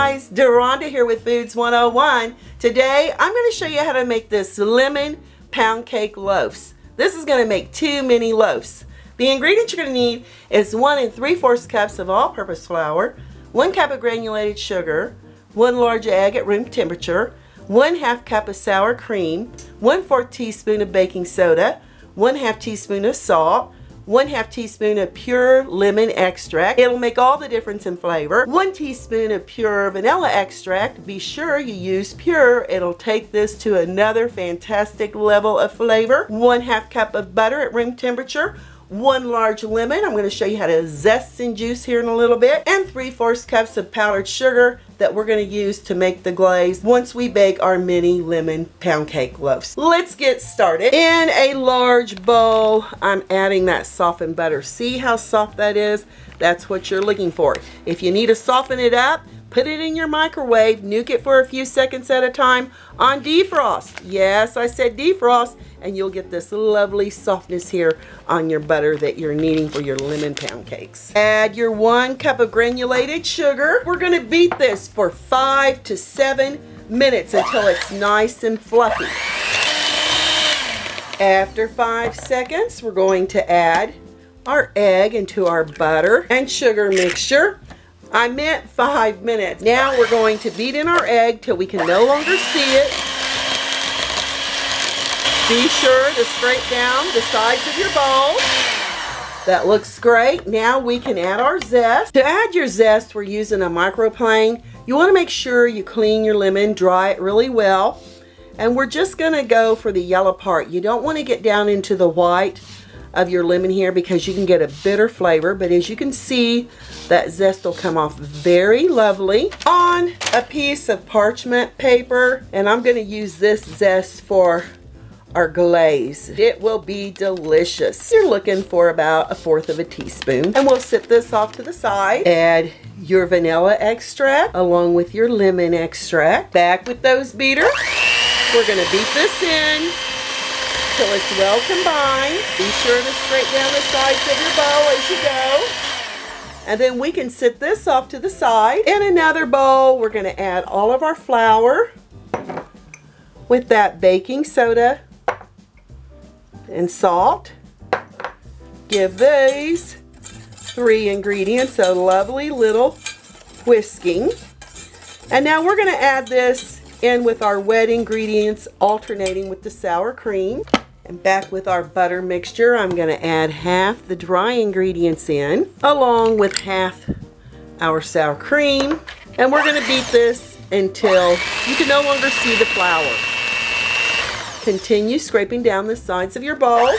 guys, Deronda here with Foods 101. Today I'm going to show you how to make this lemon pound cake loaves. This is going to make 2 mini loaves. The ingredients you're going to need is 1 3/4 cups of all-purpose flour, 1 cup of granulated sugar, 1 large egg at room temperature, 1/2 cup of sour cream, 1/4 teaspoon of baking soda, 1/2 teaspoon of salt, 1/2 teaspoon of pure lemon extract. It'll make all the difference in flavor. 1 teaspoon of pure vanilla extract. Be sure you use pure. It'll take this to another fantastic level of flavor. 1/2 cup of butter at room temperature. 1 large lemon. I'm going to show you how to zest and juice here in a little bit. And 3/4 cups of powdered sugar that we're going to use to make the glaze once we bake our mini lemon pound cake loaves. Let's get started. In a large bowl, I'm adding that softened butter. See how soft that is? That's what you're looking for. If you need to soften it up, put it in your microwave, nuke it for a few seconds at a time on defrost. Yes, I said defrost, and you'll get this lovely softness here on your butter that you're needing for your lemon pound cakes. Add your 1 cup of granulated sugar. We're going to beat this for 5 to 7 minutes until it's nice and fluffy. After 5 seconds, we're going to add our egg into our butter and sugar mixture. I meant 5 minutes. Now we're going to beat in our egg till we can no longer see it. Be sure to scrape down the sides of your bowl. That looks great. Now we can add our zest. To add your zest, we're using a microplane. You want to make sure you clean your lemon, dry it really well. And we're just going to go for the yellow part. You don't want to get down into the white of your lemon here because you can get a bitter flavor, but as you can see, that zest will come off very lovely on a piece of parchment paper, and I'm going to use this zest for our glaze. It will be delicious. You're looking for about 1/4 teaspoon, and we'll set this off to the side. Add your vanilla extract along with your lemon extract. Back with those beaters. We're going to beat this in till it's well combined. Be sure to scrape down the sides of your bowl as you go. And then we can set this off to the side. In another bowl, we're going to add all of our flour with that baking soda and salt. Give these 3 ingredients a lovely little whisking. And now we're going to add this in with our wet ingredients, alternating with the sour cream. And back with our butter mixture, I'm going to add half the dry ingredients in, along with half our sour cream. And we're going to beat this until you can no longer see the flour. Continue scraping down the sides of your bowl.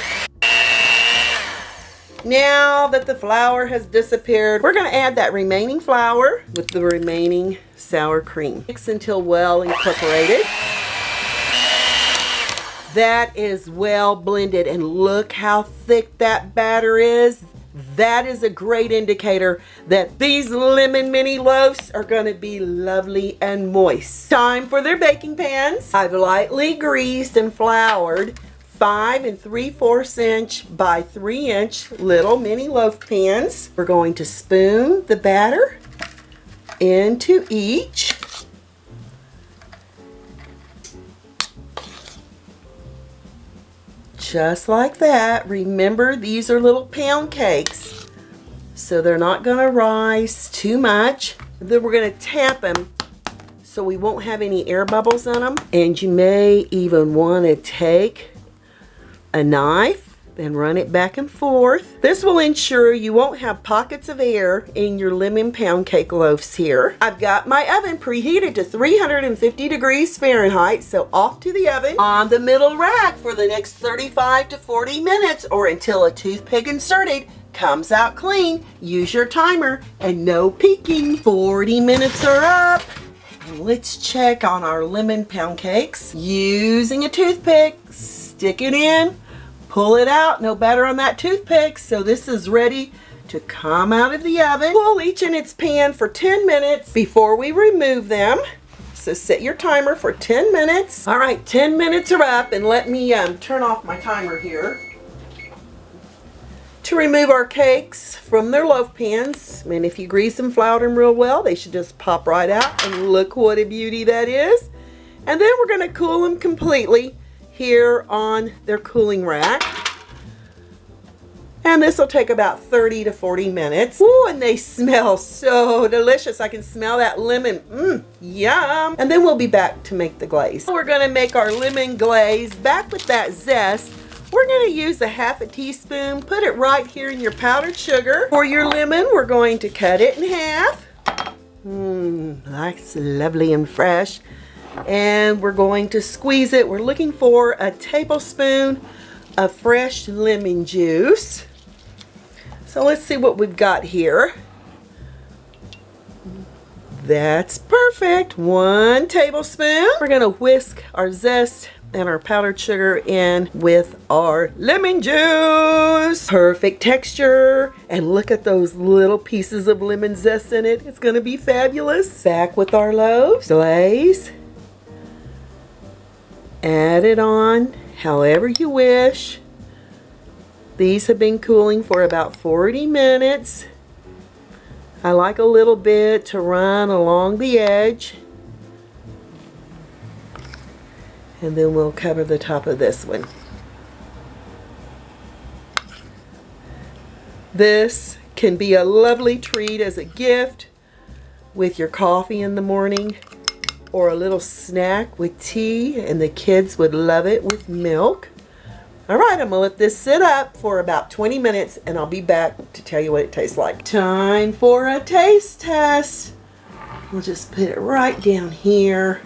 Now that the flour has disappeared, we're going to add that remaining flour with the remaining sour cream. Mix until well incorporated. That is well blended, and look how thick that batter is. That is a great indicator that these lemon mini loaves are going to be lovely and moist. Time for their baking pans. I've lightly greased and floured 5 3/4 inch by 3 inch little mini loaf pans. We're going to spoon the batter into each. Just like that. Remember, these are little pound cakes, so they're not going to rise too much. Then we're going to tap them so we won't have any air bubbles in them. And you may even want to take a knife and run it back and forth. This will ensure you won't have pockets of air in your lemon pound cake loaves here. I've got my oven preheated to 350 degrees Fahrenheit, so off to the oven on the middle rack for the next 35 to 40 minutes, or until a toothpick inserted comes out clean. Use your timer and no peeking. 40 minutes are up. And let's check on our lemon pound cakes. Using a toothpick, stick it in. Pull it out, no batter on that toothpick, so this is ready to come out of the oven. Pull each in its pan for 10 minutes before we remove them. So set your timer for 10 minutes. All right, 10 minutes are up, and let me turn off my timer here. to remove our cakes from their loaf pans. And if you grease them, floured them real well, they should just pop right out. And look what a beauty that is. And then we're going to cool them completely here on their cooling rack. And this will take about 30 to 40 minutes. Ooh, and they smell so delicious. I can smell that lemon. Yum. And then we'll be back to make the glaze. We're going to make our lemon glaze. Back with that zest, we're going to use a half a teaspoon. Put it right here in your powdered sugar. For your lemon, we're going to cut it in half. That's lovely and fresh. And we're going to squeeze it. We're looking for a tablespoon of fresh lemon juice. So let's see what we've got here. That's perfect. 1 tablespoon. We're going to whisk our zest and our powdered sugar in with our lemon juice. Perfect texture. And look at those little pieces of lemon zest in it. It's going to be fabulous. Back with our loaves. Glaze. Add it on however you wish. These have been cooling for about 40 minutes. I like a little bit to run along the edge. And then we'll cover the top of this one. This can be a lovely treat as a gift with your coffee in the morning, or a little snack with tea, and the kids would love it with milk. All right, I'm gonna let this sit up for about 20 minutes and I'll be back to tell you what it tastes like. Time for a taste test. We'll just put it right down here.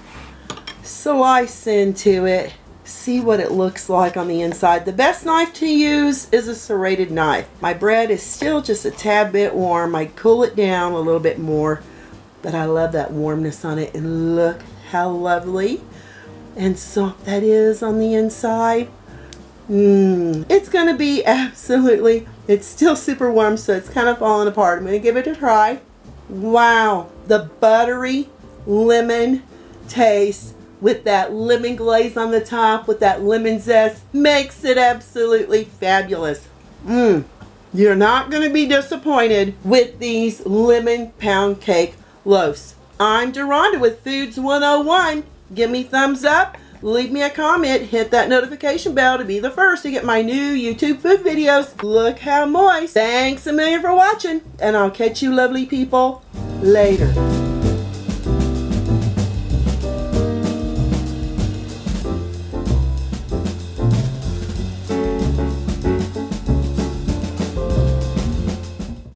Slice into it. See what it looks like on the inside. The best knife to use is a serrated knife. My bread is still just a tad bit warm. I cool it down a little bit more, but I love that warmness on it. And look how lovely and soft that is on the inside. It's going to be absolutely, it's still super warm, so it's kind of falling apart. I'm going to give it a try. Wow, the buttery lemon taste with that lemon glaze on the top with that lemon zest makes it absolutely fabulous. You're not going to be disappointed with these lemon pound cake loaves. I'm Deronda with Foods 101. Give me thumbs up. Leave me a comment, hit that notification bell to be the first to get my new YouTube food videos. Look how moist. Thanks a million for watching, and I'll catch you lovely people later.